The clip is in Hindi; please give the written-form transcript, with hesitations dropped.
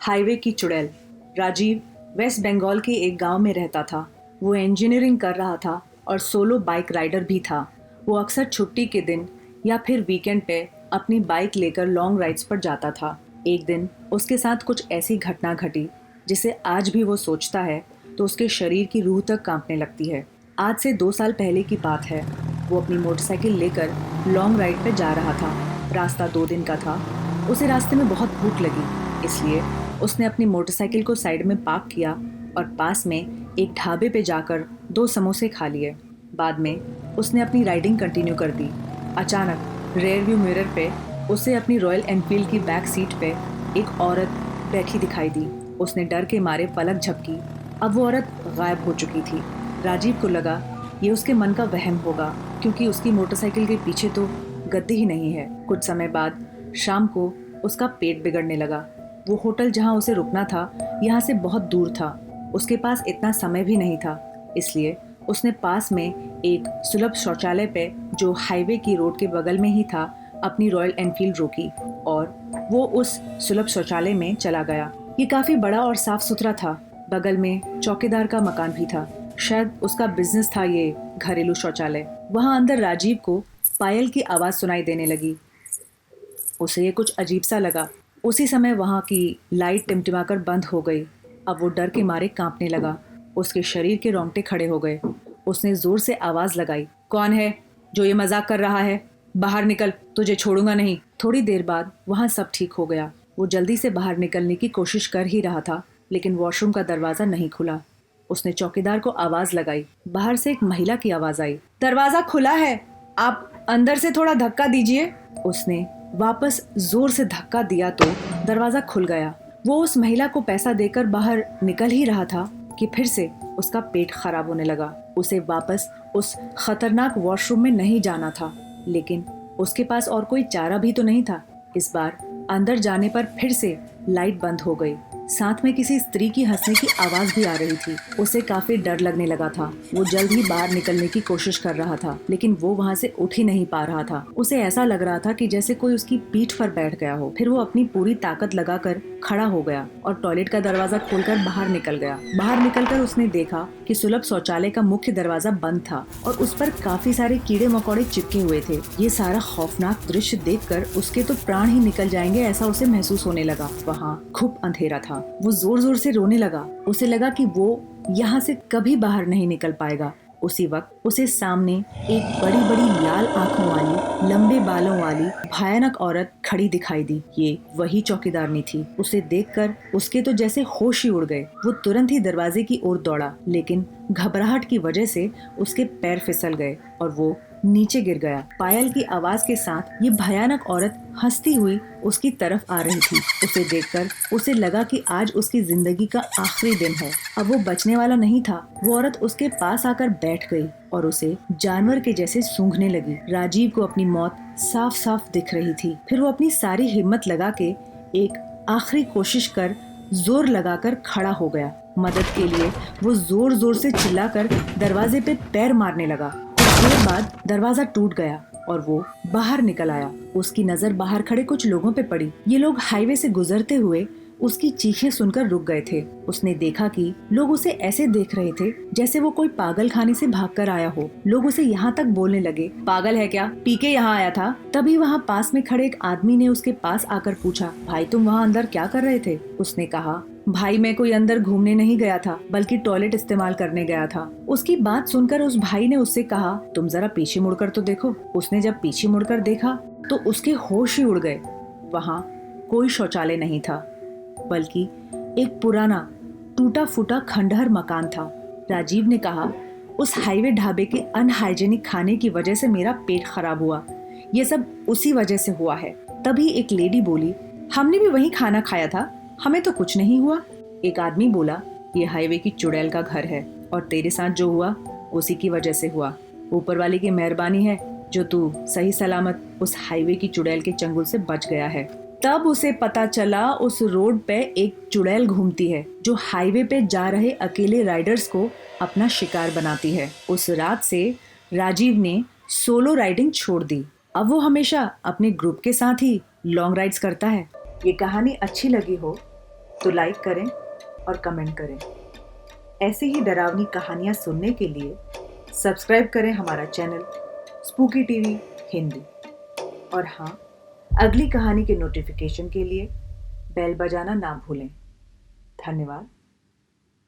हाईवे की चुड़ैल। राजीव वेस्ट बंगाल के एक गांव में रहता था। वो इंजीनियरिंग कर रहा था और सोलो बाइक राइडर भी था। वो अक्सर छुट्टी के दिन या फिर वीकेंड पे अपनी बाइक लेकर लॉन्ग राइड्स पर जाता था। एक दिन उसके साथ कुछ ऐसी घटना घटी जिसे आज भी वो सोचता है तो उसके शरीर की रूह तक कांपने लगती है। आज से 2 साल पहले की बात है। वो अपनी मोटरसाइकिल लेकर लॉन्ग राइड पे जा रहा था। रास्ता 2 दिन का था। उसे रास्ते में बहुत भूख लगी, इसलिए उसने अपनी मोटरसाइकिल को साइड में पार्क किया और पास में एक ढाबे पे जाकर 2 समोसे खा लिए। बाद में उसने अपनी राइडिंग कंटिन्यू कर दी। अचानक रेयर व्यू मिरर पे उसे अपनी रॉयल एनफील्ड की बैक सीट पे एक औरत बैठी दिखाई दी। उसने डर के मारे पलक झपकी। अब वो औरत गायब हो चुकी थी। राजीव को लगा ये उसके मन का वहम होगा, क्योंकि उसकी मोटरसाइकिल के पीछे तो गद्दी ही नहीं है। कुछ समय बाद शाम को उसका पेट बिगड़ने लगा। वो होटल जहाँ उसे रुकना था यहाँ से बहुत दूर था। उसके पास इतना समय भी नहीं था, इसलिए उसने पास में एक सुलभ शौचालय पे, जो हाईवे की रोड के बगल में ही था, अपनी रॉयल एनफील्ड रोकी और वो उस सुलभ शौचालय में चला गया। ये काफ़ी बड़ा और साफ सुथरा था। बगल में चौकीदार का मकान भी था। शायद उसका बिजनेस था ये घरेलू शौचालय। वहाँ अंदर राजीव को पायल की आवाज़ सुनाई देने लगी। उसे ये कुछ अजीब सा लगा। उसी समय वहाँ की लाइट टिमटिमाकर बंद हो गई। अब वो डर के मारे कांपने लगा। उसके शरीर के रोंगटे खड़े हो गए। उसने जोर से आवाज़ लगाई, कौन है जो ये मजाक कर रहा है? बाहर निकल, तुझे छोड़ूंगा नहीं। थोड़ी देर बाद वहाँ सब ठीक हो गया। वो जल्दी से बाहर निकलने की कोशिश कर ही रहा था, लेकिन वॉशरूम का दरवाज़ा नहीं खुला। उसने चौकीदार को आवाज़ लगाई। बाहर से एक महिला की आवाज़ आई, दरवाज़ा खुला है, आप अंदर से थोड़ा धक्का दीजिए। उसने वापस जोर से धक्का दिया तो दरवाजा खुल गया। वो उस महिला को पैसा देकर बाहर निकल ही रहा था कि फिर से उसका पेट खराब होने लगा। उसे वापस उस खतरनाक वॉशरूम में नहीं जाना था, लेकिन उसके पास और कोई चारा भी तो नहीं था। इस बार अंदर जाने पर फिर से लाइट बंद हो गई। साथ में किसी स्त्री की हंसने की आवाज भी आ रही थी। उसे काफी डर लगने लगा था। वो जल्द ही बाहर निकलने की कोशिश कर रहा था, लेकिन वो वहाँ से उठ ही नहीं पा रहा था। उसे ऐसा लग रहा था कि जैसे कोई उसकी पीठ पर बैठ गया हो। फिर वो अपनी पूरी ताकत लगाकर खड़ा हो गया और टॉयलेट का दरवाजा खोलकर बाहर निकल गया। बाहर निकलकर उसने देखा कि सुलभ शौचालय का मुख्य दरवाजा बंद था और उस पर काफी सारे कीड़े मकोड़े चिपके हुए थे। ये सारा खौफनाक दृश्य देखकर उसके तो प्राण ही निकल जाएंगे ऐसा उसे महसूस होने लगा। वहाँ खूब अंधेरा था। वो जोर जोर से रोने लगा। उसे लगा कि वो यहाँ से कभी बाहर नहीं निकल पाएगा। उसी वक्त उसे सामने एक बड़ी बड़ी लाल आंखों वाली, लंबे बालों वाली भयानक औरत खड़ी दिखाई दी। ये वही चौकीदारनी थी। उसे देखकर उसके तो जैसे होश ही उड़ गए। वो तुरंत ही दरवाजे की ओर दौड़ा, लेकिन घबराहट की वजह से उसके पैर फिसल गए और वो नीचे गिर गया। पायल की आवाज के साथ ये भयानक औरत हंसती हुई उसकी तरफ आ रही थी। उसे देखकर उसे लगा कि आज उसकी जिंदगी का आखिरी दिन है। अब वो बचने वाला नहीं था। वो औरत उसके पास आकर बैठ गई और उसे जानवर के जैसे सूंघने लगी। राजीव को अपनी मौत साफ साफ दिख रही थी। फिर वो अपनी सारी हिम्मत लगा के एक आखिरी कोशिश कर जोर लगाकर खड़ा हो गया। मदद के लिए वो जोर जोर से चिल्लाकर दरवाजे पे पैर मारने लगा। देर बाद दरवाजा टूट गया और वो बाहर निकल आया। उसकी नजर बाहर खड़े कुछ लोगों पे पड़ी। ये लोग हाईवे से गुजरते हुए उसकी चीखें सुनकर रुक गए थे। उसने देखा कि लोग उसे ऐसे देख रहे थे जैसे वो कोई पागल खाने से भागकर आया हो। लोग उसे यहाँ तक बोलने लगे, पागल है क्या, पी के यहाँ आया था? तभी वहाँ पास में खड़े एक आदमी ने उसके पास आकर पूछा, भाई तुम वहाँ अंदर क्या कर रहे थे? उसने कहा, भाई मैं कोई अंदर घूमने नहीं गया था, बल्कि टॉयलेट इस्तेमाल करने गया था। उसकी बात सुनकर उस भाई ने उससे कहा, तुम जरा पीछे मुड़कर तो देखो। उसने जब पीछे मुड़कर देखा तो उसके होश ही उड़ गए। वहाँ कोई शौचालय नहीं था, बल्कि एक पुराना टूटा फूटा खंडहर मकान था। राजीव ने कहा, उस हाईवे ढाबे के अनहाइजेनिक खाने की वजह से मेरा पेट खराब हुआ। ये सब उसी वजह से हुआ है। तभी एक लेडी बोली, हमने भी वही खाना खाया था, हमें तो कुछ नहीं हुआ। एक आदमी बोला, ये हाईवे की चुड़ैल का घर है और तेरे साथ जो हुआ उसी की वजह से हुआ। ऊपर वाले की मेहरबानी है जो तू सही सलामत उस हाईवे की चुड़ैल के चंगुल से बच गया है। तब उसे पता चला उस रोड पे एक चुड़ैल घूमती है जो हाईवे पे जा रहे अकेले राइडर्स को अपना शिकार बनाती है। उस रात से राजीव ने सोलो राइडिंग छोड़ दी। अब वो हमेशा अपने ग्रुप के साथ ही लॉन्ग राइड्स करता है। ये कहानी अच्छी लगी हो तो लाइक करें और कमेंट करें। ऐसी ही डरावनी कहानियाँ सुनने के लिए सब्सक्राइब करें हमारा चैनल स्पूकी टीवी हिंदी। और हाँ, अगली कहानी के नोटिफिकेशन के लिए बेल बजाना ना भूलें। धन्यवाद।